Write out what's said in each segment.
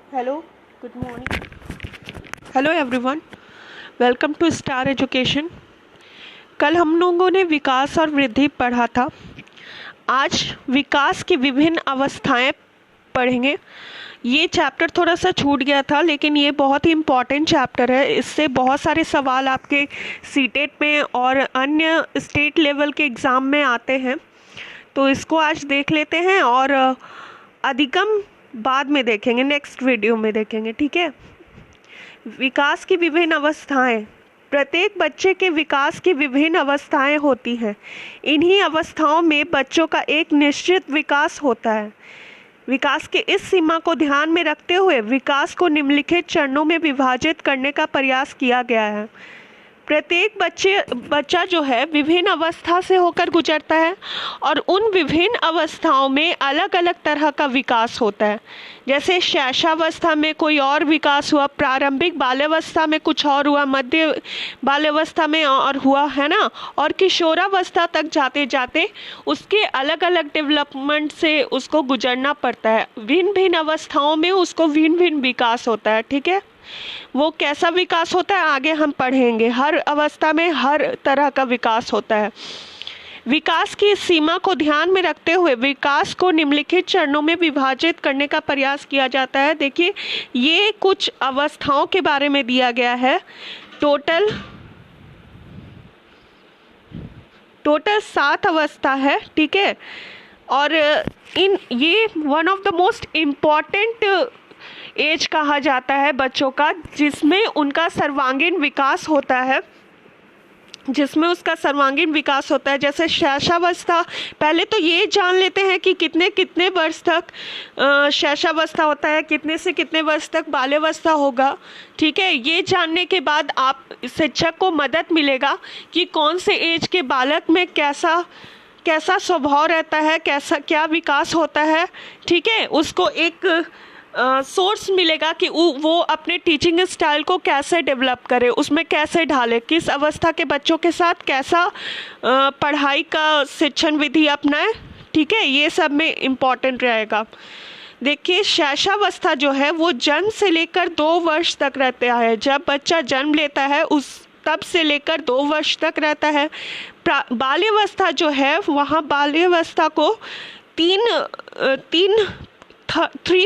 Hello, good morning. Hello everyone, welcome to star education. कल हम लोगों ने विकास और वृद्धि पढ़ा था। आज विकास की विभिन्न अवस्थाएं पढ़ेंगे। ये चैप्टर थोड़ा सा छूट गया था, लेकिन ये बहुत ही इम्पॉर्टेंट चैप्टर है। इससे बहुत सारे सवाल आपके सीटेट में और अन्य स्टेट लेवल के एग्ज़ाम में आते हैं। तो इसको आज देख लेते हैं और अधिगम बाद में देखेंगे, नेक्स्ट वीडियो में देखेंगे, ठीक है। विकास की विभिन्न अवस्थाएं। प्रत्येक बच्चे के विकास की विभिन्न अवस्थाएं होती हैं। इन्हीं अवस्थाओं में बच्चों का एक निश्चित विकास होता है। विकास के इस सीमा को ध्यान में रखते हुए विकास को निम्नलिखित चरणों में विभाजित करने का प्रयास किया गया है। प्रत्येक बच्चा जो है विभिन्न अवस्था से होकर गुजरता है और उन विभिन्न अवस्थाओं में अलग अलग तरह का विकास होता है। जैसे शैशवावस्था में कोई और विकास हुआ, प्रारंभिक बाल्यावस्था में कुछ और हुआ, मध्य बाल्यावस्था में और हुआ, है ना। और किशोरावस्था तक जाते जाते उसके अलग अलग डेवलपमेंट से उसको गुजरना पड़ता है। भिन्न भिन्न अवस्थाओं में उसको भिन्न भिन्न विकास होता है, ठीक है। वो कैसा विकास होता है आगे हम पढ़ेंगे। हर अवस्था में हर तरह का विकास होता है। विकास की सीमा को ध्यान में रखते हुए विकास को निम्नलिखित चरणों में विभाजित करने का प्रयास किया जाता है। देखिए, ये कुछ अवस्थाओं के बारे में दिया गया है। टोटल 7 अवस्था है, ठीक है। और ये one of the most important age कहा जाता है बच्चों का, जिसमें उनका सर्वांगीण विकास होता है, जैसे शैशवावस्था। पहले तो ये जान लेते हैं कि कितने कितने वर्ष तक शैशवावस्था होता है, कितने से कितने वर्ष तक बाल्यावस्था होगा, ठीक है। ये जानने के बाद आप शिक्षक को मदद मिलेगा कि कौन से एज के बालक में कैसा स्वभाव रहता है, क्या विकास होता है, ठीक है। उसको एक सोर्स मिलेगा कि वो अपने टीचिंग स्टाइल को कैसे डेवलप करे, उसमें कैसे ढाले, किस अवस्था के बच्चों के साथ कैसा पढ़ाई का शिक्षण विधि अपनाए, ठीक है। ये सब में इम्पॉर्टेंट रहेगा। देखिए, शैशवावस्था जो है वो जन्म से लेकर 2 वर्ष तक रहता है। जब बच्चा जन्म लेता है तब से लेकर 2 वर्ष तक रहता है। बाल्यावस्था जो है वहाँ बाल्यावस्था को तीन 3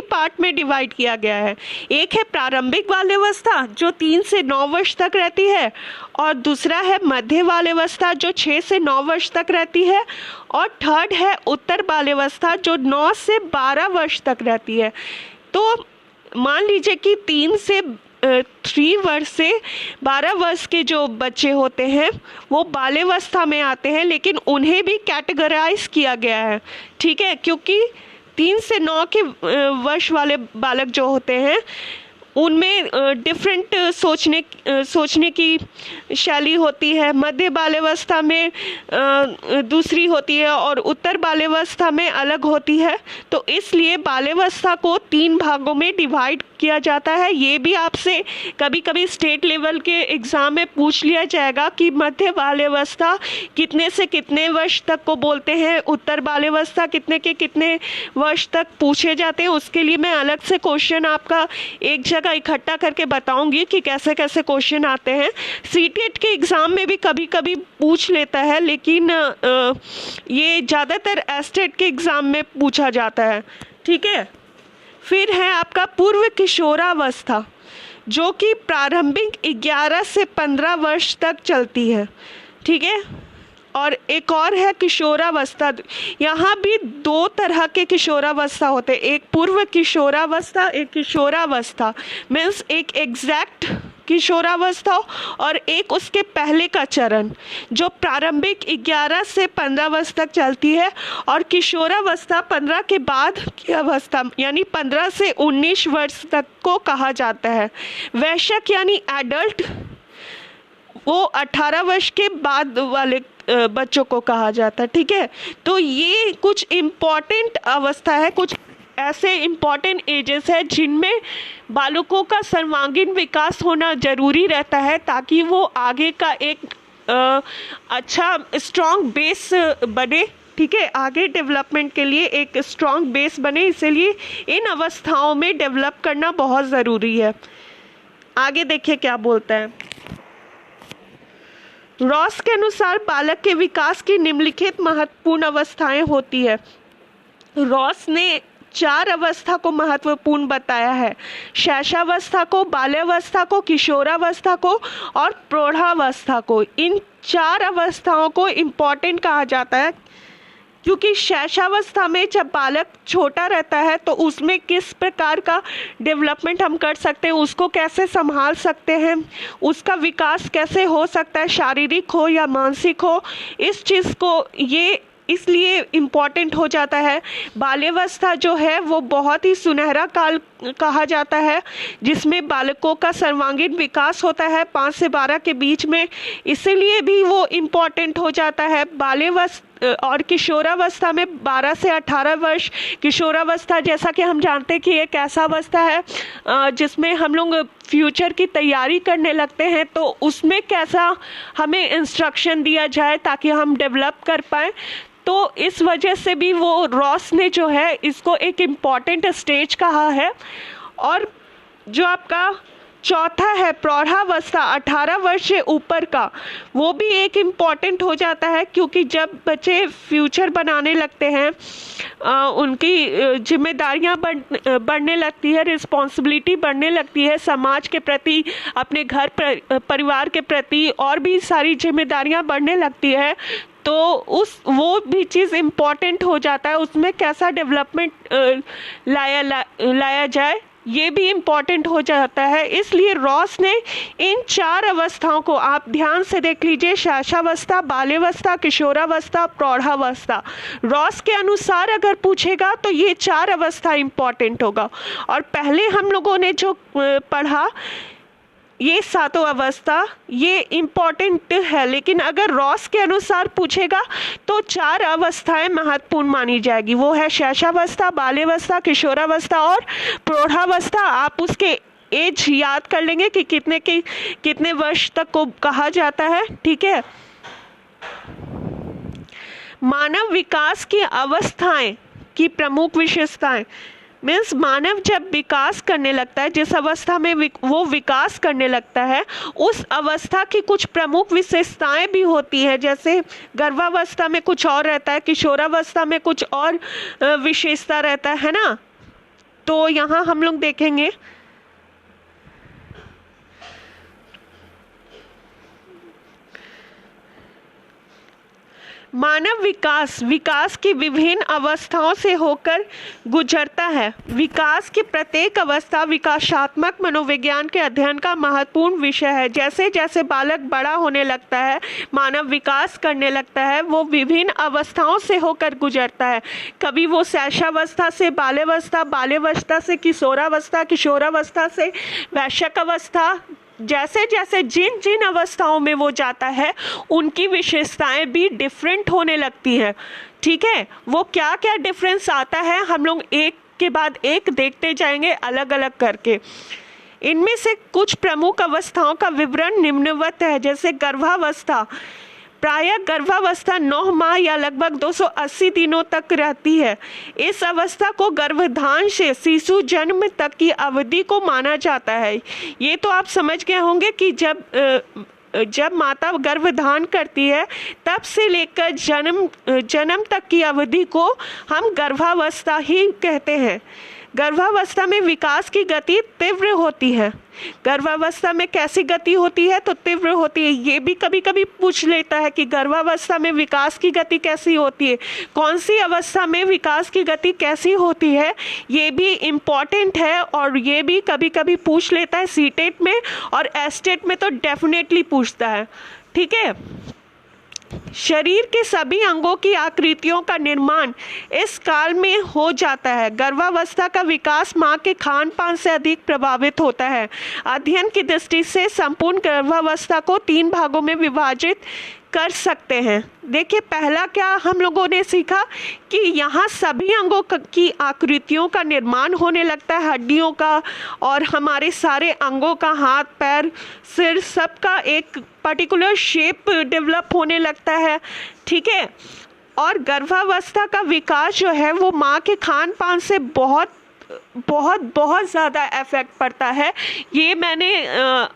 पार्ट में डिवाइड किया गया है। एक है प्रारंभिक बाल्यावस्था जो 3 से 9 वर्ष तक रहती है, और दूसरा है मध्य बाल्यावस्था जो 6 से 9 वर्ष तक रहती है, और थर्ड है उत्तर बाल्यावस्था जो 9 से 12 वर्ष तक रहती है। तो मान लीजिए कि 3 वर्ष से 12 वर्ष के जो बच्चे होते हैं वो बाल्यावस्था में आते हैं, लेकिन उन्हें भी कैटेगराइज किया गया है, ठीक है। क्योंकि 3 से 9 के वर्ष वाले बालक जो होते हैं उनमें डिफरेंट सोचने की शैली होती है। मध्य बाल्यावस्था में दूसरी होती है और उत्तर बाल्यावस्था में अलग होती है। तो इसलिए बाल्यावस्था को 3 भागों में डिवाइड किया जाता है। ये भी आपसे कभी कभी स्टेट लेवल के एग्ज़ाम में पूछ लिया जाएगा कि मध्य बाल्यावस्था कितने से कितने वर्ष तक को बोलते हैं, उत्तर बाल्यावस्था कितने के कितने वर्ष तक पूछे जाते हैं। उसके लिए मैं अलग से क्वेश्चन आपका एक जगह इकट्ठा करके बताऊंगी कि कैसे कैसे क्वेश्चन आते हैं। सीटेट के एग्ज़ाम में भी कभी कभी पूछ लेता है, लेकिन ये ज़्यादातर एस्टेट के एग्ज़ाम में पूछा जाता है, ठीक है। फिर है आपका पूर्व किशोरावस्था जो कि प्रारंभिक 11 से 15 वर्ष तक चलती है, ठीक है। और एक और है किशोरावस्था। यहाँ भी 2 तरह के किशोरावस्था होते हैं, एक पूर्व किशोरावस्था, एक किशोरावस्था। मीन्स एक एग्जैक्ट किशोरावस्था और एक उसके पहले का चरण जो प्रारंभिक 11 से 15 वर्ष तक चलती है, और किशोरावस्था 15 के बाद की अवस्था यानी 15 से 19 वर्ष तक को कहा जाता है। वयस्क यानी एडल्ट वो 18 वर्ष के बाद वाले बच्चों को कहा जाता है, ठीक है। तो ये कुछ इम्पॉर्टेंट अवस्था है, कुछ ऐसे इम्पॉर्टेंट एजेस है जिनमें बालकों का सर्वांगीण विकास होना ज़रूरी रहता है, ताकि वो आगे का एक अच्छा स्ट्रॉन्ग बेस बने, ठीक है, आगे डेवलपमेंट के लिए एक स्ट्रॉन्ग बेस बने, इसलिए इन अवस्थाओं में डेवलप करना बहुत ज़रूरी है। आगे देखिए क्या बोलता है। रॉस के अनुसार बालक के विकास की निम्नलिखित महत्वपूर्ण अवस्थाएं होती है। रॉस ने 4 अवस्था को महत्वपूर्ण बताया है, शैशवावस्था को, बाल्यावस्था को, किशोरावस्था को और प्रौढ़ावस्था को। इन 4 अवस्थाओं को इम्पॉर्टेंट कहा जाता है क्योंकि शैशवावस्था में जब बालक छोटा रहता है तो उसमें किस प्रकार का डेवलपमेंट हम कर सकते हैं, उसको कैसे संभाल सकते हैं, उसका विकास कैसे हो सकता है, शारीरिक हो या मानसिक हो, इस चीज़ को ये इसलिए इम्पॉर्टेंट हो जाता है। बाल्यावस्था जो है वो बहुत ही सुनहरा काल कहा जाता है जिसमें बालकों का सर्वांगीण विकास होता है 5 से 12 के बीच में, इसीलिए भी वो इम्पॉर्टेंट हो जाता है। बाल्यावस्था और किशोरावस्था में 12 से 18 वर्ष। किशोरावस्था जैसा कि हम जानते हैं कि एक ऐसा अवस्था है जिसमें हम लोग फ्यूचर की तैयारी करने लगते हैं, तो उसमें कैसा हमें इंस्ट्रक्शन दिया जाए ताकि हम डेवलप कर पाएँ। तो इस वजह से भी वो रॉस ने जो है इसको एक इम्पॉर्टेंट स्टेज कहा है। और जो आपका चौथा है प्रौढ़ावस्था, 18 वर्ष से ऊपर का, वो भी एक इम्पॉर्टेंट हो जाता है क्योंकि जब बच्चे फ्यूचर बनाने लगते हैं, उनकी जिम्मेदारियां बढ़ने लगती है, रिस्पॉन्सिबिलिटी बढ़ने लगती है समाज के प्रति, अपने घर परिवार के प्रति, और भी सारी जिम्मेदारियां बढ़ने लगती है, तो वो भी चीज़ इम्पॉर्टेंट हो जाता है। उसमें कैसा डेवलपमेंट लाया जाए ये भी इम्पॉर्टेंट हो जाता है। इसलिए रॉस ने इन 4 अवस्थाओं को, आप ध्यान से देख लीजिए, शैशवावस्था, बाल्यावस्था, किशोरावस्था, प्रौढ़ावस्था, रॉस के अनुसार अगर पूछेगा तो ये 4 अवस्था इम्पॉर्टेंट होगा। और पहले हम लोगों ने जो पढ़ा ये 7 अवस्था, ये इम्पॉर्टेंट है, लेकिन अगर रॉस के अनुसार पूछेगा तो 4 अवस्थाएं महत्वपूर्ण मानी जाएगी। वो है शैशवावस्था, बाल्यावस्था, किशोरावस्था और प्रौढ़ावस्था। आप उसके एज याद कर लेंगे कि कितने वर्ष तक को कहा जाता है, ठीक है। मानव विकास की अवस्थाएं की प्रमुख विशेषताएं, मीन्स मानव जब विकास करने लगता है, जिस अवस्था में वो विकास करने लगता है, उस अवस्था की कुछ प्रमुख विशेषताएं भी होती हैं। जैसे गर्भावस्था में कुछ और रहता है, किशोरावस्था में कुछ और विशेषता रहता है ना। तो यहाँ हम लोग देखेंगे मानव विकास की विभिन्न अवस्थाओं से होकर गुजरता है। विकास की प्रत्येक अवस्था विकासात्मक मनोविज्ञान के अध्ययन का महत्वपूर्ण विषय है। जैसे जैसे बालक बड़ा होने लगता है, मानव विकास करने लगता है, वो विभिन्न अवस्थाओं से होकर गुजरता है। कभी वो शैशवावस्था से बाल्यावस्था, बाल्यावस्था से किशोरावस्था, किशोरावस्था से वैश्यक अवस्था, जैसे जैसे जिन जिन अवस्थाओं में वो जाता है उनकी विशेषताएं भी डिफरेंट होने लगती है, ठीक है। वो क्या क्या डिफरेंस आता है हम लोग एक के बाद एक देखते जाएंगे अलग अलग करके। इनमें से कुछ प्रमुख अवस्थाओं का विवरण निम्नवत है। जैसे गर्भावस्था, प्रायः गर्भावस्था 9 माह या लगभग 280 दिनों तक रहती है। इस अवस्था को गर्भधान से शिशु जन्म तक की अवधि को माना जाता है। ये तो आप समझ गए होंगे कि जब माता गर्भधान करती है तब से लेकर जन्म तक की अवधि को हम गर्भावस्था ही कहते हैं। गर्भावस्था में विकास की गति तीव्र होती है। गर्भावस्था में कैसी गति होती है? तो तीव्र होती है। ये भी कभी कभी पूछ लेता है कि गर्भावस्था में विकास की गति कैसी होती है, कौन सी अवस्था में विकास की गति कैसी होती है, ये भी इम्पॉर्टेंट है। और ये भी कभी कभी पूछ लेता है सीटेट में, और एस्टेट में तो डेफिनेटली पूछता है, ठीक है। शरीर के सभी अंगों की आकृतियों का निर्माण इस काल में हो जाता है। गर्भावस्था का विकास मां के खान पान से अधिक प्रभावित होता है। अध्ययन की दृष्टि से संपूर्ण गर्भावस्था को 3 भागों में विभाजित कर सकते हैं। देखिए, पहला क्या हम लोगों ने सीखा कि यहाँ सभी अंगों की आकृतियों का निर्माण होने लगता है, हड्डियों का और हमारे सारे अंगों का, हाथ पैर सिर सबका एक पर्टिकुलर शेप डेवलप होने लगता है, ठीक है। और गर्भावस्था का विकास जो है वो माँ के खान पान से बहुत बहुत बहुत ज़्यादा इफ़ेक्ट पड़ता है। ये मैंने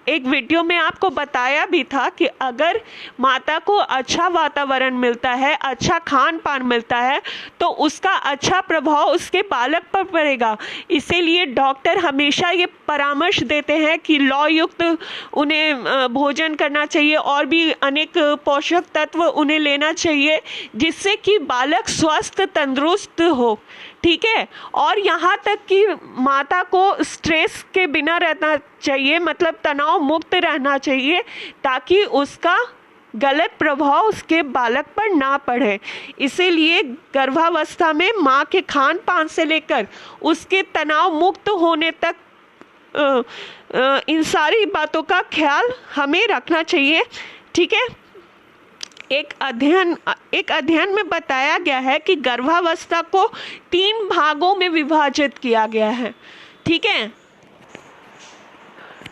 एक वीडियो में आपको बताया भी था कि अगर माता को अच्छा वातावरण मिलता है, अच्छा खान पान मिलता है, तो उसका अच्छा प्रभाव उसके बालक पर पड़ेगा। इसीलिए डॉक्टर हमेशा ये परामर्श देते हैं कि लौ युक्त उन्हें भोजन करना चाहिए और भी अनेक पोषक तत्व उन्हें लेना चाहिए, जिससे कि बालक स्वस्थ तंदुरुस्त हो। ठीक है। और यहाँ तक कि माता को स्ट्रेस के बिना रहना चाहिए, मतलब तनाव मुक्त रहना चाहिए, ताकि उसका गलत प्रभाव उसके बालक पर ना पड़े। इसीलिए गर्भावस्था में माँ के खान पान से लेकर उसके तनाव मुक्त होने तक इन सारी बातों का ख्याल हमें रखना चाहिए। ठीक है। एक अध्ययन में बताया गया है कि गर्भावस्था को 3 भागों में विभाजित किया गया है। ठीक है।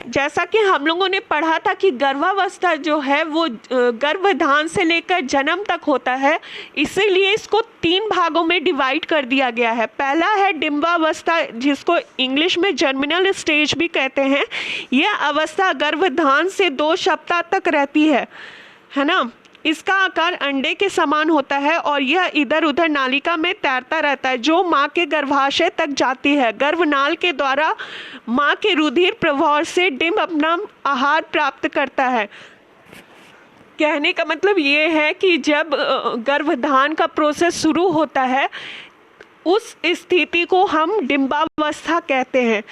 जैसा कि हम लोगों ने पढ़ा था कि गर्भावस्था जो है वो गर्भधान से लेकर जन्म तक होता है, इसीलिए इसको 3 भागों में डिवाइड कर दिया गया है। पहला है डिंबावस्था, जिसको इंग्लिश में जर्मिनल स्टेज भी कहते हैं। यह अवस्था गर्भधान से 2 सप्ताह तक रहती है ना। इसका आकार अंडे के समान होता है और यह इधर उधर नालिका में तैरता रहता है, जो माँ के गर्भाशय तक जाती है। गर्भनाल के द्वारा माँ के रुधिर प्रवाह से डिंब अपना आहार प्राप्त करता है। कहने का मतलब ये है कि जब गर्भधान का प्रोसेस शुरू होता है, उस स्थिति को हम डिंबावस्था कहते हैं।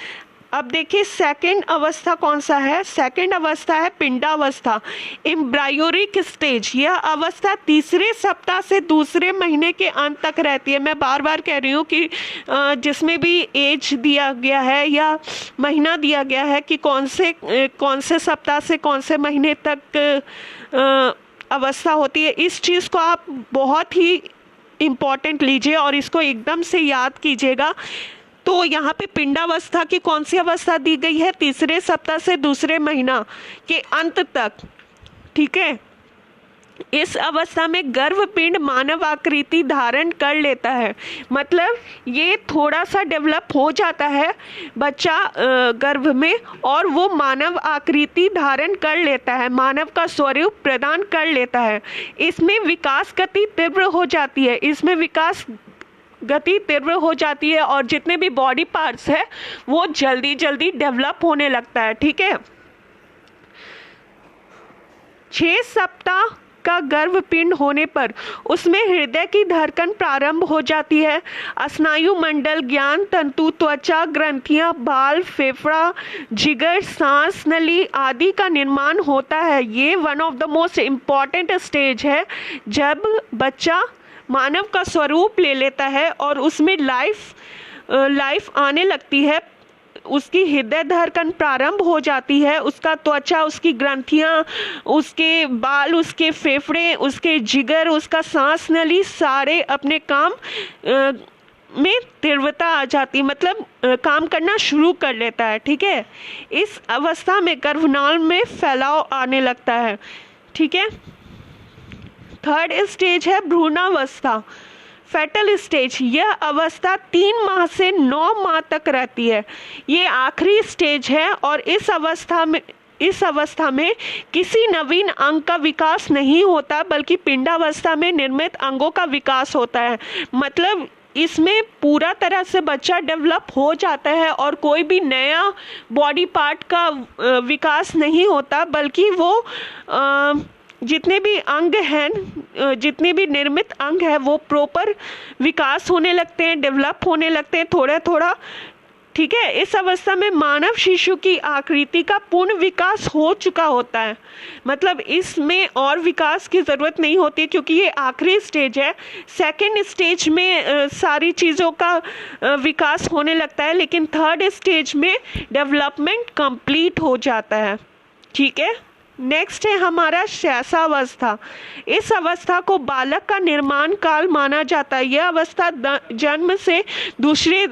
अब देखिए सेकंड अवस्था कौन सा है। सेकंड अवस्था है पिंडावस्था, एम्ब्रायोनिक स्टेज। यह अवस्था तीसरे सप्ताह से दूसरे महीने के अंत तक रहती है। मैं बार बार कह रही हूँ कि जिसमें भी एज दिया गया है या महीना दिया गया है कि कौन से सप्ताह से कौन से महीने तक अवस्था होती है, इस चीज़ को आप बहुत ही इम्पोर्टेंट लीजिए और इसको एकदम से याद कीजिएगा। तो यहाँ पे पिंडावस्था की कौन सी अवस्था दी गई है? तीसरे सप्ताह से दूसरे महीना के अंत तक। ठीक है। इस अवस्था में गर्भपिंड मानव आकृति धारण कर लेता है, मतलब ये थोड़ा सा डेवलप हो जाता है बच्चा गर्भ में और वो मानव आकृति धारण कर लेता है, मानव का स्वरूप प्रदान कर लेता है। इसमें विकास गति तीव्र हो जाती है, और जितने भी बॉडी पार्ट्स है वो जल्दी जल्दी डेवलप होने लगता है। ठीक है। 6 सप्ताह का गर्भपिंड होने पर उसमें हृदय की धड़कन प्रारंभ हो जाती है। स्नायु मंडल, ज्ञान तंतु, त्वचा, ग्रंथियां, बाल, फेफड़ा, जिगर, सांस नली आदि का निर्माण होता है। ये one of the most important stage है, जब बच्चा मानव का स्वरूप ले लेता है और उसमें लाइफ आने लगती है। उसकी हृदय धड़कन प्रारंभ हो जाती है, उसका त्वचा, उसकी ग्रंथियां, उसके बाल, उसके फेफड़े, उसके जिगर, उसका सांस नली सारे अपने काम में तीव्रता आ जाती, मतलब काम करना शुरू कर लेता है। ठीक है। इस अवस्था में गर्भनाल में फैलाव आने लगता है। ठीक है। थर्ड स्टेज है भ्रूणावस्था, फेटल स्टेज। यह अवस्था 3 माह से 9 माह तक रहती है। ये आखिरी स्टेज है और इस अवस्था में किसी नवीन अंग का विकास नहीं होता, बल्कि पिंडावस्था में निर्मित अंगों का विकास होता है। मतलब इसमें पूरा तरह से बच्चा डेवलप हो जाता है और कोई भी नया बॉडी पार्ट का विकास नहीं होता, बल्कि वो जितने भी अंग हैं, जितने भी निर्मित अंग है वो प्रॉपर विकास होने लगते हैं, डेवलप होने लगते हैं थोड़ा थोड़ा। ठीक है। इस अवस्था में मानव शिशु की आकृति का पूर्ण विकास हो चुका होता है, मतलब इसमें और विकास की ज़रूरत नहीं होती, क्योंकि ये आखिरी स्टेज है। सेकंड स्टेज में सारी चीज़ों का विकास होने लगता है, लेकिन थर्ड स्टेज में डेवलपमेंट कंप्लीट हो जाता है। ठीक है। नेक्स्ट है हमारा शैशवावस्था। इस अवस्था को बालक का निर्माण काल माना जाता है। यह अवस्था जन्म से दूसरे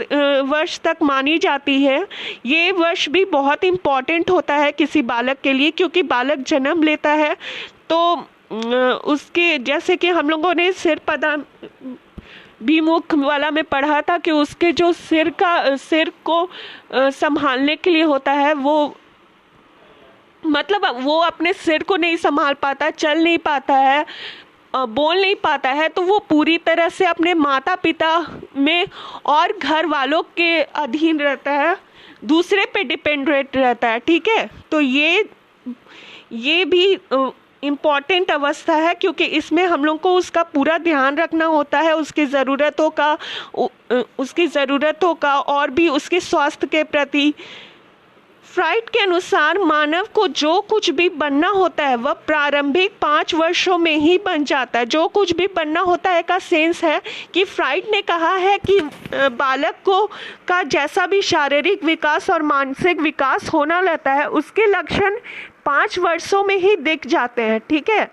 वर्ष तक मानी जाती है। ये वर्ष भी बहुत इम्पॉर्टेंट होता है किसी बालक के लिए, क्योंकि बालक जन्म लेता है तो उसके जैसे कि हम लोगों ने सिर पदा विमुख वाला में पढ़ा था कि उसके जो सिर को संभालने के लिए होता है, वो मतलब वो अपने सिर को नहीं संभाल पाता, चल नहीं पाता है, बोल नहीं पाता है, तो वो पूरी तरह से अपने माता पिता में और घर वालों के अधीन रहता है, दूसरे पे डिपेंडेंट रहता है। ठीक है, तो ये भी इम्पॉर्टेंट अवस्था है, क्योंकि इसमें हम लोग को उसका पूरा ध्यान रखना होता है, उसकी ज़रूरतों का और भी उसके स्वास्थ्य के प्रति। फ्राइड के अनुसार मानव को जो कुछ भी बनना होता है वह प्रारंभिक 5 वर्षों में ही बन जाता है। जो कुछ भी बनना होता है का सेंस है कि फ्राइड ने कहा है कि बालक को का जैसा भी शारीरिक विकास और मानसिक विकास होना रहता है, उसके लक्षण 5 वर्षों में ही दिख जाते हैं। ठीक है,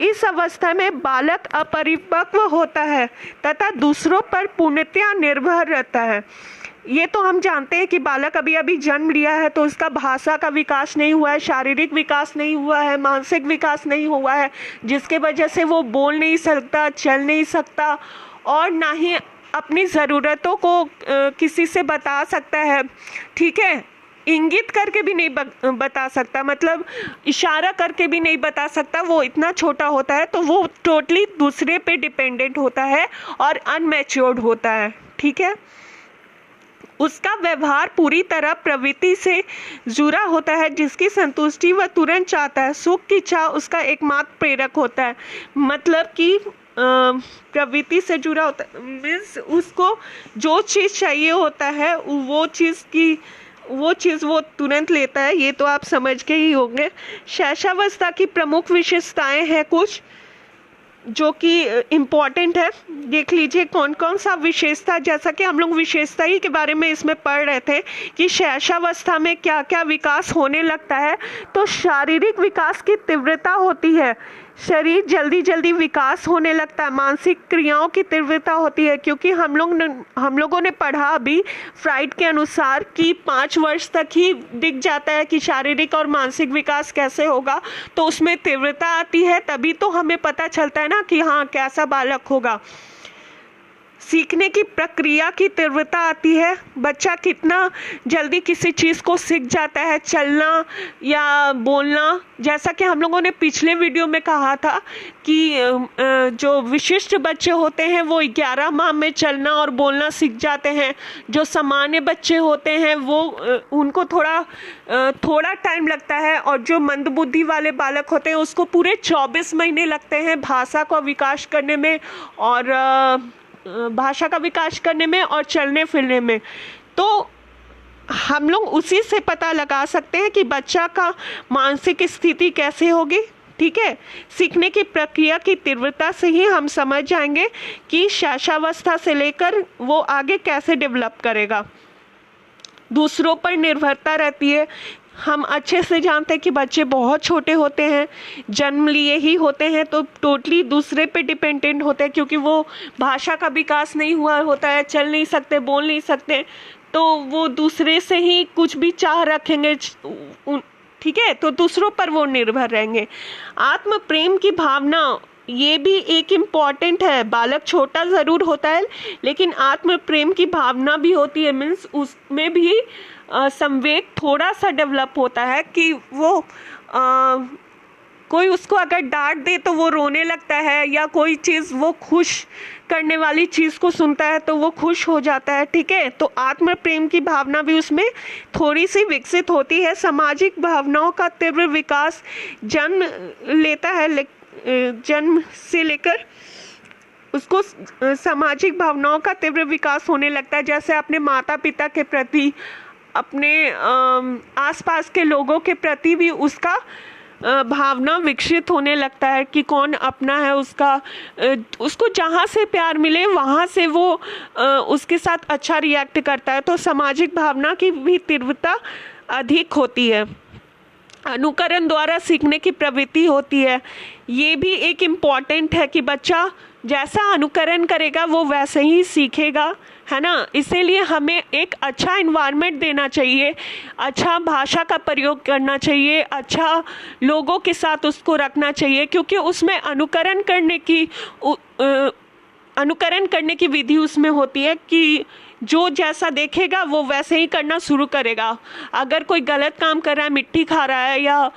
इस अवस्था में बालक अपरिपक्व होता है तथा दूसरों पर पूर्णतया निर्भर रहता है। ये तो हम जानते हैं कि बालक अभी जन्म लिया है तो उसका भाषा का विकास नहीं हुआ है, शारीरिक विकास नहीं हुआ है, मानसिक विकास नहीं हुआ है, जिसके वजह से वो बोल नहीं सकता, चल नहीं सकता और ना ही अपनी ज़रूरतों को किसी से बता सकता है। ठीक है, इंगित करके भी नहीं बता सकता, मतलब इशारा करके भी नहीं बता सकता। वो इतना छोटा होता है तो वो टोटली दूसरे पे डिपेंडेंट होता है और अनमैच्योर्ड होता है। ठीक है, उसका व्यवहार पूरी तरह प्रवृत्ति से जुड़ा होता है, जिसकी संतुष्टि वह तुरंत चाहता है। सुख की चाह उसका एकमात्र प्रेरक होता है, मतलब कि प्रवृत्ति से जुड़ा होता है, मीन्स उसको जो चीज़ चाहिए होता है वो चीज़ वो तुरंत लेता है। ये तो आप समझ के ही होंगे। शैशवावस्था की प्रमुख विशेषताएं हैं कुछ जो कि इम्पॉर्टेंट है, देख लीजिए कौन कौन सा विशेषता। जैसा कि हम लोग विशेषता ही के बारे में इसमें पढ़ रहे थे कि शैशवावस्था में क्या क्या विकास होने लगता है, तो शारीरिक विकास की तीव्रता होती है, शरीर जल्दी विकास होने लगता है, मानसिक क्रियाओं की तीव्रता होती है, क्योंकि हम लोगों ने पढ़ा अभी फ्राइड के अनुसार कि 5 वर्ष तक ही दिख जाता है कि शारीरिक और मानसिक विकास कैसे होगा, तो उसमें तीव्रता आती है, तभी तो हमें पता चलता है ना कि हाँ कैसा बालक होगा। सीखने की प्रक्रिया की तीव्रता आती है, बच्चा कितना जल्दी किसी चीज़ को सीख जाता है, चलना या बोलना। जैसा कि हम लोगों ने पिछले वीडियो में कहा था कि जो विशिष्ट बच्चे होते हैं वो 11 माह में चलना और बोलना सीख जाते हैं। जो सामान्य बच्चे होते हैं वो उनको थोड़ा टाइम लगता है, और जो मंदबुद्धि वाले बालक होते हैं उसको पूरे 24 महीने लगते हैं भाषा का विकास करने में और चलने फिरने में। तो हम लोग उसी से पता लगा सकते हैं कि बच्चा का मानसिक स्थिति कैसे होगी। ठीक है, सीखने की प्रक्रिया की तीव्रता से ही हम समझ जाएंगे कि शैशवावस्था से लेकर वो आगे कैसे डेवलप करेगा। दूसरों पर निर्भरता रहती है। हम अच्छे से जानते हैं कि बच्चे बहुत छोटे होते हैं, जन्म लिए ही होते हैं, तो टोटली दूसरे पे डिपेंडेंट होते हैं, क्योंकि वो भाषा का विकास नहीं हुआ होता है, चल नहीं सकते, बोल नहीं सकते, तो वो दूसरे से ही कुछ भी चाह रखेंगे। ठीक है, तो दूसरों पर वो निर्भर रहेंगे। आत्म प्रेम की भावना ये भी एक इम्पॉर्टेंट है। बालक छोटा ज़रूर होता है लेकिन आत्म प्रेम की भावना भी होती है, मीन्स उसमें भी संवेग थोड़ा सा डेवलप होता है कि वो कोई उसको अगर डांट दे तो वो रोने लगता है, या कोई चीज़ वो खुश करने वाली चीज़ को सुनता है तो वो खुश हो जाता है। ठीक है, तो आत्म प्रेम की भावना भी उसमें थोड़ी सी विकसित होती है। सामाजिक भावनाओं का तीव्र विकास जन्म लेता है, जन्म से लेकर उसको सामाजिक भावनाओं का तीव्र विकास होने लगता है, जैसे अपने माता पिता के प्रति, अपने आसपास के लोगों के प्रति भी उसका भावना विकसित होने लगता है कि कौन अपना है उसको जहाँ से प्यार मिले वहाँ से वो उसके साथ अच्छा रिएक्ट करता है। तो सामाजिक भावना की भी तीव्रता अधिक होती है। अनुकरण द्वारा सीखने की प्रवृत्ति होती है। ये भी एक इम्पॉर्टेंट है कि बच्चा जैसा अनुकरण करेगा वो वैसे ही सीखेगा, है ना। इसीलिए हमें एक अच्छा इन्वायरमेंट देना चाहिए, अच्छा भाषा का प्रयोग करना चाहिए, अच्छा लोगों के साथ उसको रखना चाहिए, क्योंकि उसमें अनुकरण करने की विधि उसमें होती है कि जो जैसा देखेगा वो वैसे ही करना शुरू करेगा। अगर कोई गलत काम कर रहा है, मिट्टी खा रहा है या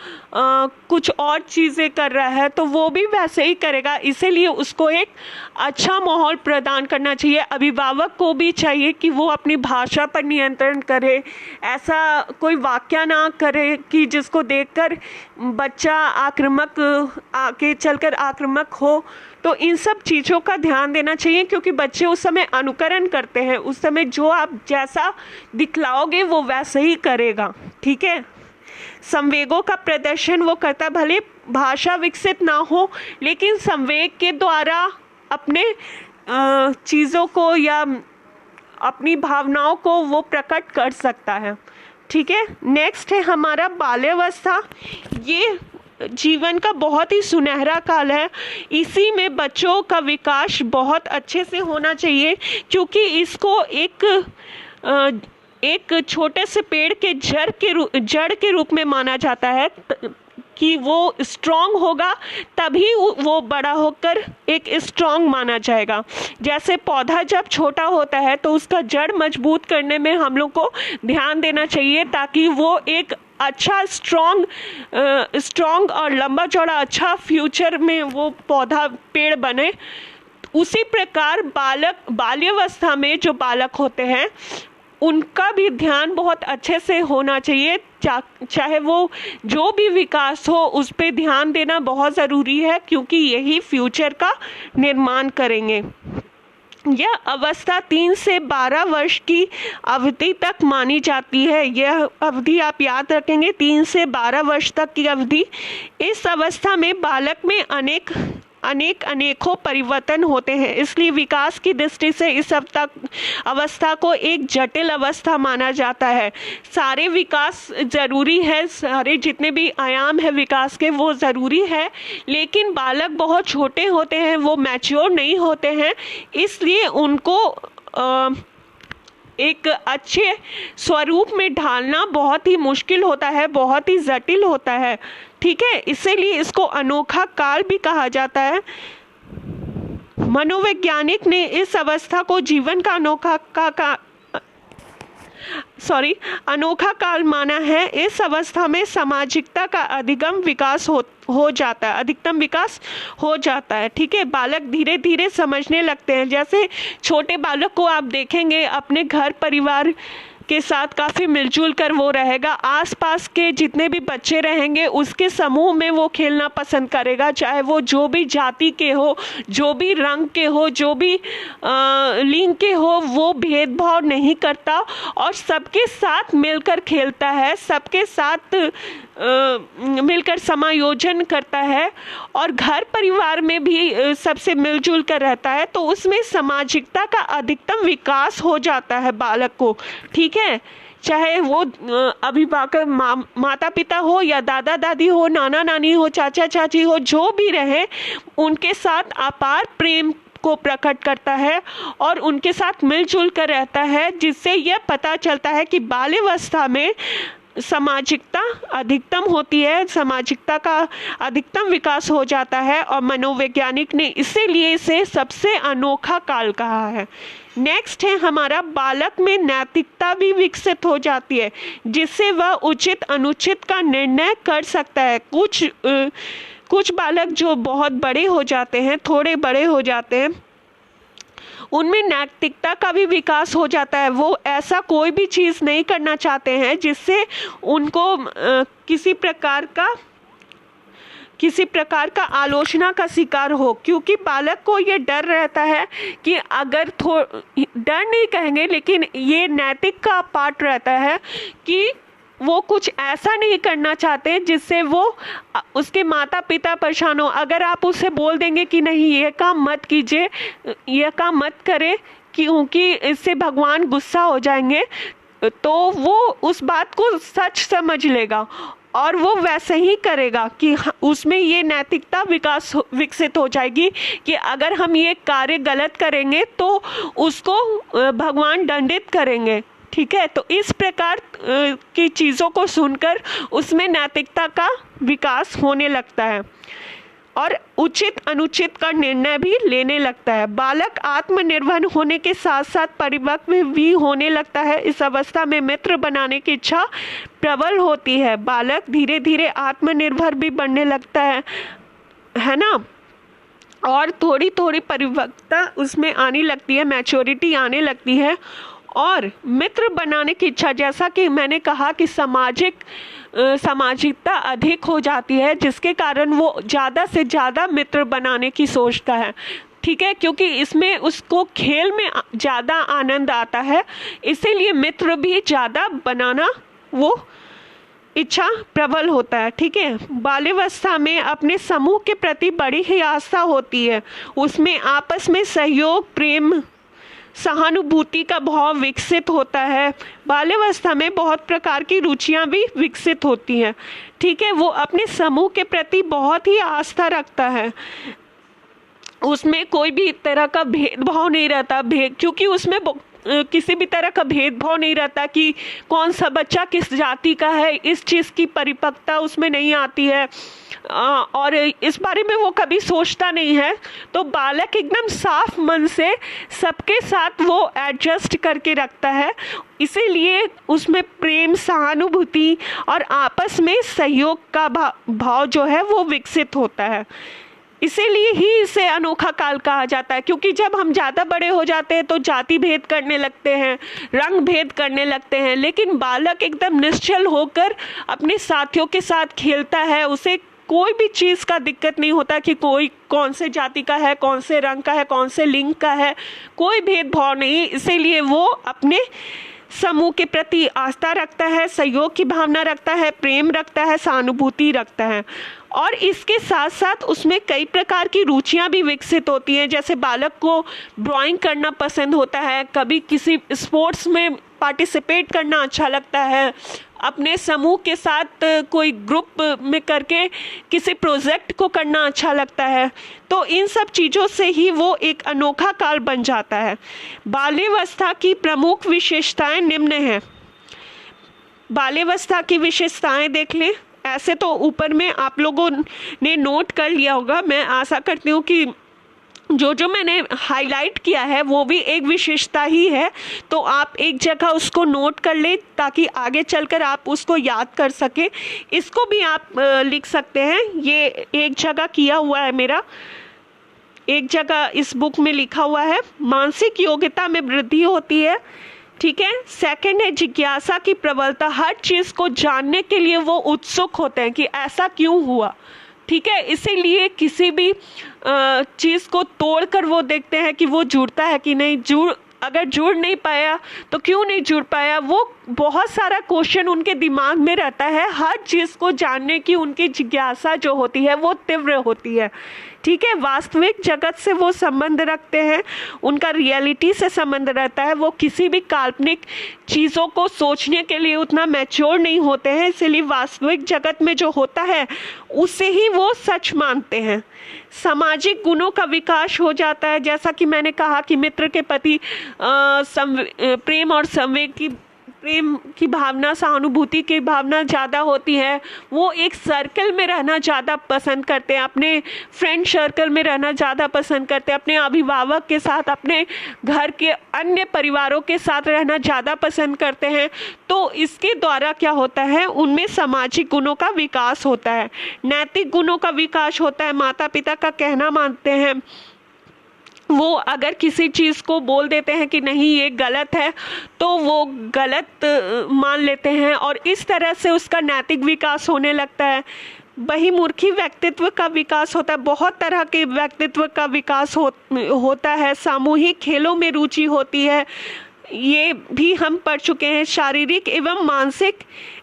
कुछ और चीज़ें कर रहा है, तो वो भी वैसे ही करेगा। इसीलिए उसको एक अच्छा माहौल प्रदान करना चाहिए। अभिभावक को भी चाहिए कि वो अपनी भाषा पर नियंत्रण करे, ऐसा कोई वाक्य ना करे कि जिसको देखकर बच्चा आक्रामक आगे चलकर आक्रामक हो। तो इन सब चीज़ों का ध्यान देना चाहिए, क्योंकि बच्चे उस समय अनुकरण करते हैं। उस समय जो आप जैसा दिखलाओगे वो वैसे ही करेगा, ठीक है। संवेगों का प्रदर्शन वो करता, भले भाषा विकसित ना हो लेकिन संवेग के द्वारा अपने चीज़ों को या अपनी भावनाओं को वो प्रकट कर सकता है, ठीक है। नेक्स्ट है हमारा बाल्यावस्था। ये जीवन का बहुत ही सुनहरा काल है। इसी में बच्चों का विकास बहुत अच्छे से होना चाहिए, क्योंकि इसको एक छोटे से पेड़ के जड़ के रूप में माना जाता है कि वो स्ट्रांग होगा, तभी वो बड़ा होकर एक स्ट्रांग माना जाएगा। जैसे पौधा जब छोटा होता है तो उसका जड़ मजबूत करने में हम लोग को ध्यान देना चाहिए, ताकि वो एक अच्छा स्ट्रांग और लंबा चौड़ा अच्छा फ्यूचर में वो पौधा पेड़ बने। उसी प्रकार बाल्यावस्था में जो बालक होते हैं उनका भी ध्यान बहुत अच्छे से होना चाहिए। चाहे वो जो भी विकास हो उस पर ध्यान देना बहुत ज़रूरी है, क्योंकि यही फ्यूचर का निर्माण करेंगे। यह अवस्था 3 से 12 वर्ष की अवधि तक मानी जाती है। यह अवधि आप याद रखेंगे, 3 से 12 वर्ष तक की अवधि। इस अवस्था में बालक में अनेकों परिवर्तन होते हैं, इसलिए विकास की दृष्टि से इस अवस्था को एक जटिल अवस्था माना जाता है। सारे विकास ज़रूरी है, सारे जितने भी आयाम है विकास के वो ज़रूरी है, लेकिन बालक बहुत छोटे होते हैं, वो मैच्योर नहीं होते हैं, इसलिए उनको एक अच्छे स्वरूप में ढालना बहुत ही मुश्किल होता है, बहुत ही जटिल होता है, ठीक है। इसीलिए इसको अनोखा काल भी कहा जाता है। मनोवैज्ञानिक ने इस अवस्था को जीवन का अनोखा काल माना है। इस अवस्था में सामाजिकता का अधिकतम विकास हो जाता है, ठीक है। बालक धीरे धीरे समझने लगते हैं। जैसे छोटे बालक को आप देखेंगे अपने घर परिवार के साथ काफ़ी मिलजुल कर वो रहेगा, आसपास के जितने भी बच्चे रहेंगे उसके समूह में वो खेलना पसंद करेगा, चाहे वो जो भी जाति के हो, जो भी रंग के हो, जो भी लिंग के हो, वो भेदभाव नहीं करता और सबके साथ मिलकर खेलता है, सबके साथ मिलकर समायोजन करता है और घर परिवार में भी सबसे मिलजुल कर रहता है। तो उसमें सामाजिकता का अधिकतम विकास हो जाता है बालक को, ठीक है। चाहे वो अभिभावक माता पिता हो या दादा दादी हो, नाना नानी हो, चाचा चाची हो, जो भी रहे उनके साथ अपार प्रेम को प्रकट करता है और उनके साथ मिलजुल कर रहता है, जिससे यह पता चलता है कि बाल्यावस्था में सामाजिकता अधिकतम होती है, सामाजिकता का अधिकतम विकास हो जाता है और मनोवैज्ञानिक ने इसीलिए इसे सबसे अनोखा काल कहा है। नेक्स्ट है हमारा, बालक में नैतिकता भी विकसित हो जाती है, जिससे वह उचित अनुचित का निर्णय कर सकता है। कुछ बालक जो बहुत बड़े हो जाते हैं, थोड़े बड़े हो जाते हैं, उनमें नैतिकता का भी विकास हो जाता है। वो ऐसा कोई भी चीज़ नहीं करना चाहते हैं जिससे उनको किसी प्रकार का आलोचना का शिकार हो, क्योंकि बालक को ये डर रहता है कि अगर डर नहीं कहेंगे लेकिन ये नैतिक का पार्ट रहता है कि वो कुछ ऐसा नहीं करना चाहते जिससे वो उसके माता पिता परेशान हो। अगर आप उसे बोल देंगे कि नहीं ये काम मत कीजिए, ये काम मत करें क्योंकि इससे भगवान गुस्सा हो जाएंगे, तो वो उस बात को सच समझ लेगा और वो वैसे ही करेगा कि उसमें ये नैतिकता विकसित हो जाएगी कि अगर हम ये कार्य गलत करेंगे तो उसको भगवान दंडित करेंगे। ठीक है, तो इस प्रकार की चीज़ों को सुनकर उसमें नैतिकता का विकास होने लगता है और उचित अनुचित का निर्णय भी लेने लगता है। बालक आत्मनिर्भर होने के साथ साथ परिपक्व भी होने लगता है। इस अवस्था में मित्र बनाने की इच्छा प्रबल होती है। बालक धीरे धीरे आत्मनिर्भर भी बनने लगता है ना, और थोड़ी थोड़ी परिपक्वता उसमें आने लगती है, मैच्योरिटी आने लगती है। और मित्र बनाने की इच्छा, जैसा कि मैंने कहा कि सामाजिकता अधिक हो जाती है, जिसके कारण वो ज़्यादा से ज़्यादा मित्र बनाने की सोचता है। ठीक है, क्योंकि इसमें उसको खेल में ज़्यादा आनंद आता है, इसीलिए मित्र भी ज़्यादा बनाना वो इच्छा प्रबल होता है। ठीक है, बाल्यावस्था में अपने समूह के प्रति बड़ी ही आस्था होती है। उसमें आपस में सहयोग, प्रेम, सहानुभूति का भाव विकसित होता है। बाल्यावस्था में बहुत प्रकार की रुचियां भी विकसित होती हैं। ठीक है, वो अपने समूह के प्रति बहुत ही आस्था रखता है। उसमें कोई भी तरह का भेदभाव नहीं रहता, क्योंकि उसमें किसी भी तरह का भेदभाव नहीं रहता कि कौन सा बच्चा किस जाति का है, इस चीज़ की परिपक्वता उसमें नहीं आती है और इस बारे में वो कभी सोचता नहीं है। तो बालक एकदम साफ मन से सबके साथ वो एडजस्ट करके रखता है, इसीलिए उसमें प्रेम, सहानुभूति और आपस में सहयोग का भाव जो है वो विकसित होता है। इसीलिए ही इसे अनोखा काल कहा जाता है, क्योंकि जब हम ज़्यादा बड़े हो जाते हैं तो जाति भेद करने लगते हैं, रंग भेद करने लगते हैं, लेकिन बालक एकदम निश्चल होकर अपने साथियों के साथ खेलता है। उसे कोई भी चीज़ का दिक्कत नहीं होता कि कोई कौन से जाति का है, कौन से रंग का है, कौन से लिंग का है, कोई भेदभाव नहीं। इसीलिए वो अपने समूह के प्रति आस्था रखता है, सहयोग की भावना रखता है, प्रेम रखता है, सहानुभूति रखता है। और इसके साथ साथ उसमें कई प्रकार की रुचियां भी विकसित होती हैं। जैसे बालक को ड्राइंग करना पसंद होता है, कभी किसी स्पोर्ट्स में पार्टिसिपेट करना अच्छा लगता है, अपने समूह के साथ कोई ग्रुप में करके किसी प्रोजेक्ट को करना अच्छा लगता है। तो इन सब चीज़ों से ही वो एक अनोखा काल बन जाता है। बाल्यावस्था की प्रमुख विशेषताएं निम्न हैं। बाल्यावस्था की विशेषताएं देख लें। ऐसे तो ऊपर में आप लोगों ने नोट कर लिया होगा, मैं आशा करती हूँ कि जो मैंने हाईलाइट किया है वो भी एक विशेषता ही है, तो आप एक जगह उसको नोट कर लें ताकि आगे चलकर आप उसको याद कर सकें। इसको भी आप लिख सकते हैं, ये एक जगह किया हुआ है मेरा, एक जगह इस बुक में लिखा हुआ है। मानसिक योग्यता में वृद्धि होती है। ठीक है, सेकंड है जिज्ञासा की प्रबलता, हर चीज़ को जानने के लिए वो उत्सुक होते हैं कि ऐसा क्यों हुआ। ठीक है, इसीलिए किसी भी चीज़ को तोड़कर वो देखते हैं कि वो जुड़ता है कि नहीं, अगर जुड़ नहीं पाया तो क्यों नहीं जुड़ पाया। वो बहुत सारा क्वेश्चन उनके दिमाग में रहता है, हर चीज़ को जानने की उनकी जिज्ञासा जो होती है वो तीव्र होती है। ठीक है, वास्तविक जगत से वो संबंध रखते हैं, उनका रियलिटी से संबंध रहता है। वो किसी भी काल्पनिक चीज़ों को सोचने के लिए उतना मैच्योर नहीं होते हैं, इसलिए वास्तविक जगत में जो होता है उसे ही वो सच मानते हैं। सामाजिक गुणों का विकास हो जाता है, जैसा कि मैंने कहा कि मित्र के प्रति प्रेम और संवेग प्रेम की भावना, सहानुभूति की भावना ज़्यादा होती है। वो एक सर्कल में रहना ज़्यादा पसंद करते हैं, अपने फ्रेंड सर्कल में रहना ज़्यादा पसंद करते हैं, अपने अभिभावक के साथ, अपने घर के अन्य परिवारों के साथ रहना ज़्यादा पसंद करते हैं। तो इसके द्वारा क्या होता है, उनमें सामाजिक गुणों का विकास होता है, नैतिक गुणों का विकास होता है। माता पिता का कहना मानते हैं, वो अगर किसी चीज़ को बोल देते हैं कि नहीं ये गलत है तो वो गलत मान लेते हैं और इस तरह से उसका नैतिक विकास होने लगता है। बहिर्मुखी व्यक्तित्व का विकास होता है, बहुत तरह के व्यक्तित्व का विकास होता है। सामूहिक खेलों में रुचि होती है, ये भी हम पढ़ चुके हैं। शारीरिक एवं मानसिक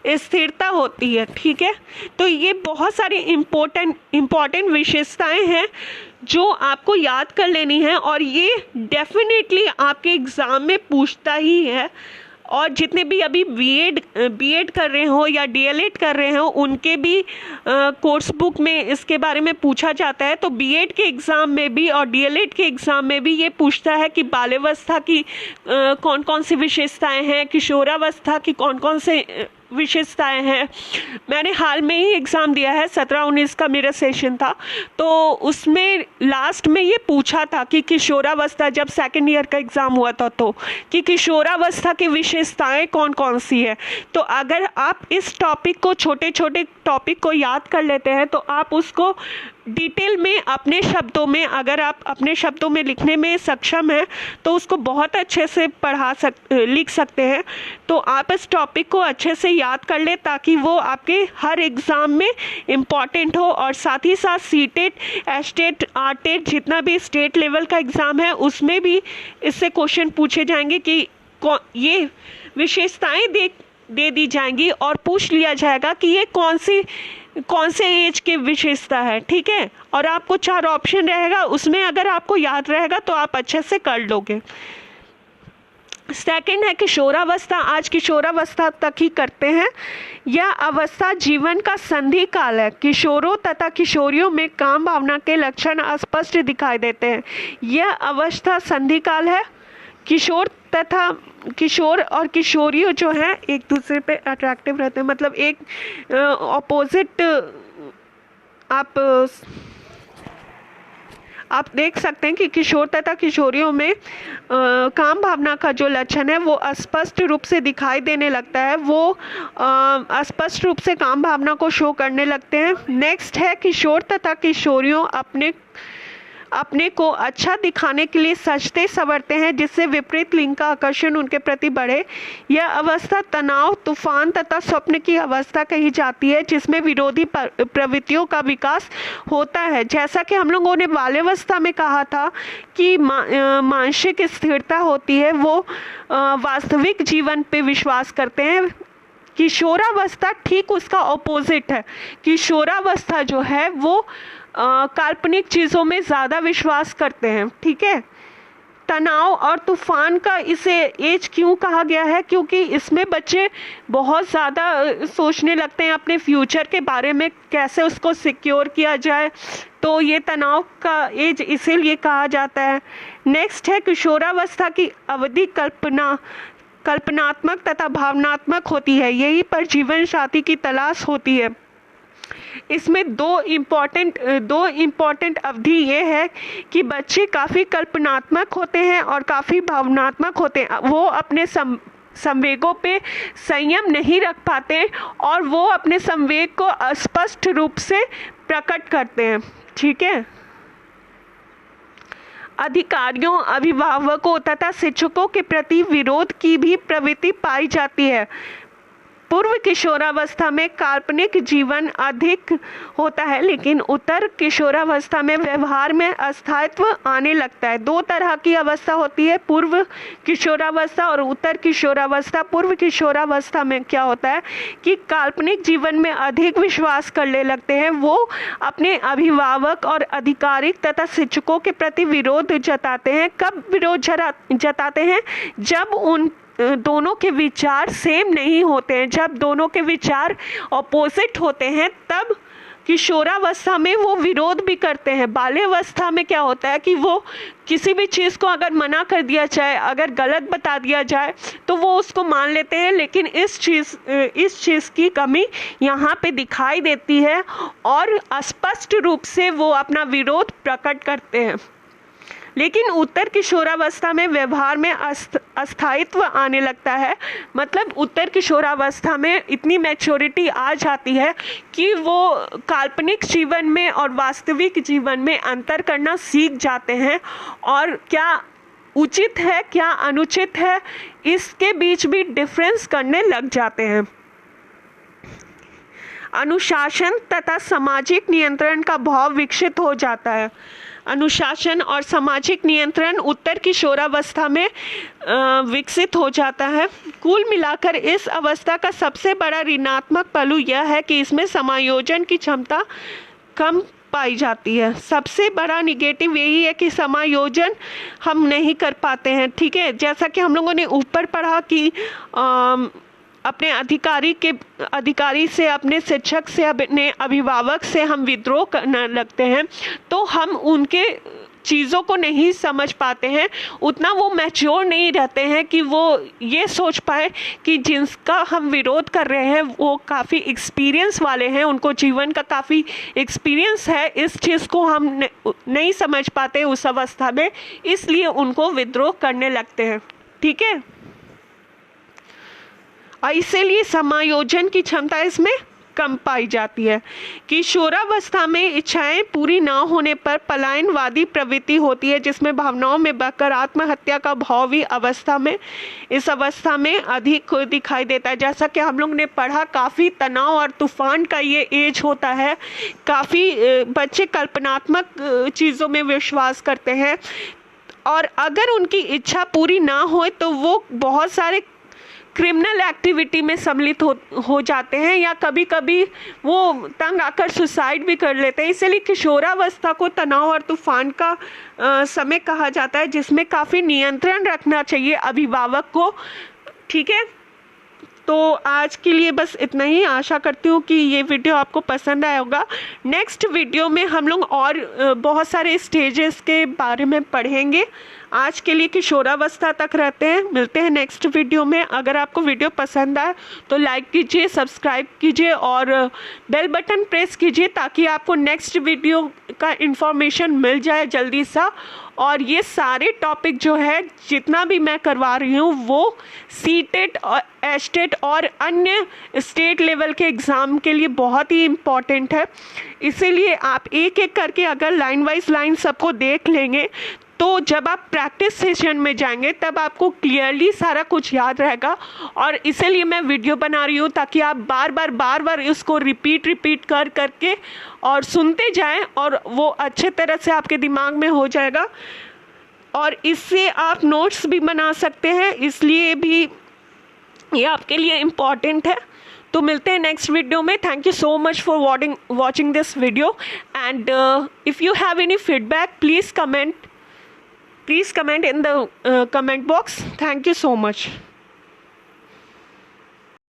स्थिरता होती है। ठीक है, तो ये बहुत सारी इम्पोर्टेंट विशेषताएं हैं जो आपको याद कर लेनी है और ये डेफिनेटली आपके एग्ज़ाम में पूछता ही है और जितने भी अभी बीएड कर रहे हो या डीएलएड कर रहे हो उनके भी कोर्स बुक में इसके बारे में पूछा जाता है। तो बीएड के एग्ज़ाम में भी और डीएलएड के एग्ज़ाम में भी ये पूछता है कि बाल्यावस्था की कौन कौन सी विशेषताएं हैं, किशोरावस्था की कौन कौन से विशेषताएं हैं। मैंने हाल में ही एग्ज़ाम दिया है, 17-19 का मेरा सेशन था, तो उसमें लास्ट में ये पूछा था कि किशोरावस्था, जब सेकेंड ईयर का एग्ज़ाम हुआ था, तो कि किशोरावस्था की विशेषताएं कौन कौन सी है। तो अगर आप इस टॉपिक को, छोटे छोटे टॉपिक को याद कर लेते हैं तो आप उसको डिटेल में अपने शब्दों में, अगर आप अपने शब्दों में लिखने में सक्षम हैं तो उसको बहुत अच्छे से लिख सकते हैं। तो आप इस टॉपिक को अच्छे से याद कर लें ताकि वो आपके हर एग्ज़ाम में इम्पॉर्टेंट हो। और साथ ही साथ सीटेट, एस्टेट, आरटेट, जितना भी स्टेट लेवल का एग्ज़ाम है उसमें भी इससे क्वेश्चन पूछे जाएंगे कि ये विशेषताएं दे दी जाएंगी और पूछ लिया जाएगा कि ये कौन से एज की विशेषता है। ठीक है, और आपको 4 ऑप्शन रहेगा, उसमें अगर आपको याद रहेगा तो आप अच्छे से कर लोगे। सेकंड है किशोरावस्था। आज किशोरावस्था तक ही करते हैं। यह अवस्था जीवन का संधि काल है। किशोरों तथा किशोरियों में काम भावना के लक्षण स्पष्ट दिखाई देते हैं। यह अवस्था संधि काल है। किशोर और किशोरियों जो हैं एक दूसरे पे अट्रैक्टिव रहते हैं, मतलब एक ऑपोजिट आप देख सकते हैं कि किशोर तथा किशोरियों में काम भावना का जो लक्षण है वो स्पष्ट रूप से दिखाई देने लगता है, वो स्पष्ट रूप से काम भावना को शो करने लगते हैं। नेक्स्ट है किशोर तथा किशोरियों अपने को अच्छा दिखाने के लिए सजते संवरते हैं, जिससे विपरीत लिंग का आकर्षण उनके प्रति बढ़े। यह अवस्था तनाव, तूफान तथा स्वप्न की अवस्था कही जाती है, जिसमें विरोधी प्रवृत्तियों का विकास होता है। जैसा कि हम लोगों ने बाल्यावस्था में कहा था कि मानसिक स्थिरता होती है, वो वास्तविक जीवन पे विश्वास करते हैं। किशोरावस्था ठीक उसका ऑपोजिट है। किशोरावस्था जो है वो काल्पनिक चीज़ों में ज़्यादा विश्वास करते हैं। ठीक है, तनाव और तूफान का इसे एज क्यों कहा गया है, क्योंकि इसमें बच्चे बहुत ज़्यादा सोचने लगते हैं अपने फ्यूचर के बारे में, कैसे उसको सिक्योर किया जाए, तो ये तनाव का एज इसीलिए कहा जाता है। नेक्स्ट है किशोरावस्था की अवधि कल्पनात्मक तथा भावनात्मक होती है। यही पर जीवन साथी की तलाश होती है। इसमें दो इम्पॉर्टेंट अवधि ये है कि बच्चे काफ़ी कल्पनात्मक होते हैं और काफ़ी भावनात्मक होते हैं। वो अपने संवेगों पे संयम नहीं रख पाते और वो अपने संवेग को स्पष्ट रूप से प्रकट करते हैं। ठीक है, अधिकारियों, अभिभावकों तथा शिक्षकों के प्रति विरोध की भी प्रवृत्ति पाई जाती है। पूर्व किशोरावस्था में काल्पनिक जीवन अधिक होता है, लेकिन उत्तर किशोरावस्था में व्यवहार में अस्थायित्व आने लगता है। 2 तरह की अवस्था होती है, पूर्व किशोरावस्था और उत्तर किशोरावस्था। पूर्व किशोरावस्था में क्या होता है कि काल्पनिक जीवन में अधिक विश्वास करने लगते हैं। वो अपने अभिभावक और अधिकारिक तथा शिक्षकों के प्रति विरोध जताते हैं। कब विरोध जताते हैं? जब उन दोनों के विचार सेम नहीं होते हैं, जब दोनों के विचार ऑपोजिट होते हैं, तब किशोरावस्था में वो विरोध भी करते हैं। बाल्यावस्था में क्या होता है कि वो किसी भी चीज़ को अगर मना कर दिया जाए, अगर गलत बता दिया जाए तो वो उसको मान लेते हैं, लेकिन इस चीज़ की कमी यहाँ पे दिखाई देती है और स्पष्ट रूप से वो अपना विरोध प्रकट करते हैं। लेकिन उत्तर किशोरावस्था में व्यवहार में अस्थायित्व आने लगता है, मतलब उत्तर किशोरावस्था में इतनी मैच्योरिटी आ जाती है कि वो काल्पनिक जीवन में और वास्तविक जीवन में अंतर करना सीख जाते हैं और क्या उचित है क्या अनुचित है इसके बीच भी डिफरेंस करने लग जाते हैं। अनुशासन तथा सामाजिक नियंत्रण का भाव विकसित हो जाता है। अनुशासन और सामाजिक नियंत्रण उत्तर किशोरावस्था में विकसित हो जाता है। कुल मिलाकर इस अवस्था का सबसे बड़ा ऋणात्मक पहलू यह है कि इसमें समायोजन की क्षमता कम पाई जाती है। सबसे बड़ा निगेटिव यही है कि समायोजन हम नहीं कर पाते हैं। ठीक है, जैसा कि हम लोगों ने ऊपर पढ़ा कि अपने अधिकारी से, अपने शिक्षक से, अपने अभिभावक से हम विद्रोह करने लगते हैं, तो हम उनके चीज़ों को नहीं समझ पाते हैं, उतना वो मैच्योर नहीं रहते हैं कि वो ये सोच पाए कि जिसका हम विरोध कर रहे हैं वो काफ़ी एक्सपीरियंस वाले हैं, उनको जीवन का काफ़ी एक्सपीरियंस है। इस चीज़ को हम नहीं समझ पाते उस अवस्था में, इसलिए उनको विद्रोह करने लगते हैं। ठीक है, और इसीलिए समायोजन की क्षमता इसमें कम पाई जाती है। किशोरावस्था में इच्छाएं पूरी ना होने पर पलायनवादी प्रवृत्ति होती है, जिसमें भावनाओं में बहकर आत्महत्या का भाव भी इस अवस्था में अधिक दिखाई देता है। जैसा कि हम लोग ने पढ़ा, काफ़ी तनाव और तूफान का ये एज होता है। काफ़ी बच्चे कल्पनात्मक चीज़ों में विश्वास करते हैं, और अगर उनकी इच्छा पूरी ना हो तो वो बहुत सारे क्रिमिनल एक्टिविटी में सम्मिलित हो जाते हैं, या कभी कभी वो तंग आकर सुसाइड भी कर लेते हैं। इसलिए किशोरावस्था को तनाव और तूफान का समय कहा जाता है, जिसमें काफ़ी नियंत्रण रखना चाहिए अभिभावक को। ठीक है, तो आज के लिए बस इतना ही। आशा करती हूँ कि ये वीडियो आपको पसंद आया होगा। नेक्स्ट वीडियो में हम लोग और बहुत सारे स्टेजेस के बारे में पढ़ेंगे। आज के लिए किशोरावस्था तक रहते हैं, मिलते हैं नेक्स्ट वीडियो में। अगर आपको वीडियो पसंद आए तो लाइक कीजिए, सब्सक्राइब कीजिए और बेल बटन प्रेस कीजिए, ताकि आपको नेक्स्ट वीडियो का इन्फॉर्मेशन मिल जाए जल्दी सा। और ये सारे टॉपिक जो है जितना भी मैं करवा रही हूँ वो सीटेट और एस्टेट और अन्य स्टेट लेवल के एग्ज़ाम के लिए बहुत ही इम्पॉर्टेंट है। इसीलिए आप एक एक करके अगर लाइन वाइज लाइन सबको देख लेंगे तो जब आप प्रैक्टिस सेशन में जाएंगे तब आपको क्लियरली सारा कुछ याद रहेगा। और इसीलिए मैं वीडियो बना रही हूँ, ताकि आप बार बार इसको रिपीट करके और सुनते जाएं, और वो अच्छे तरह से आपके दिमाग में हो जाएगा। और इससे आप नोट्स भी बना सकते हैं, इसलिए भी ये आपके लिए इम्पॉर्टेंट है। तो मिलते हैं नेक्स्ट वीडियो में। Thank you so much for watching this video, and if you have any feedback please comment in the comment box. Thank you so much.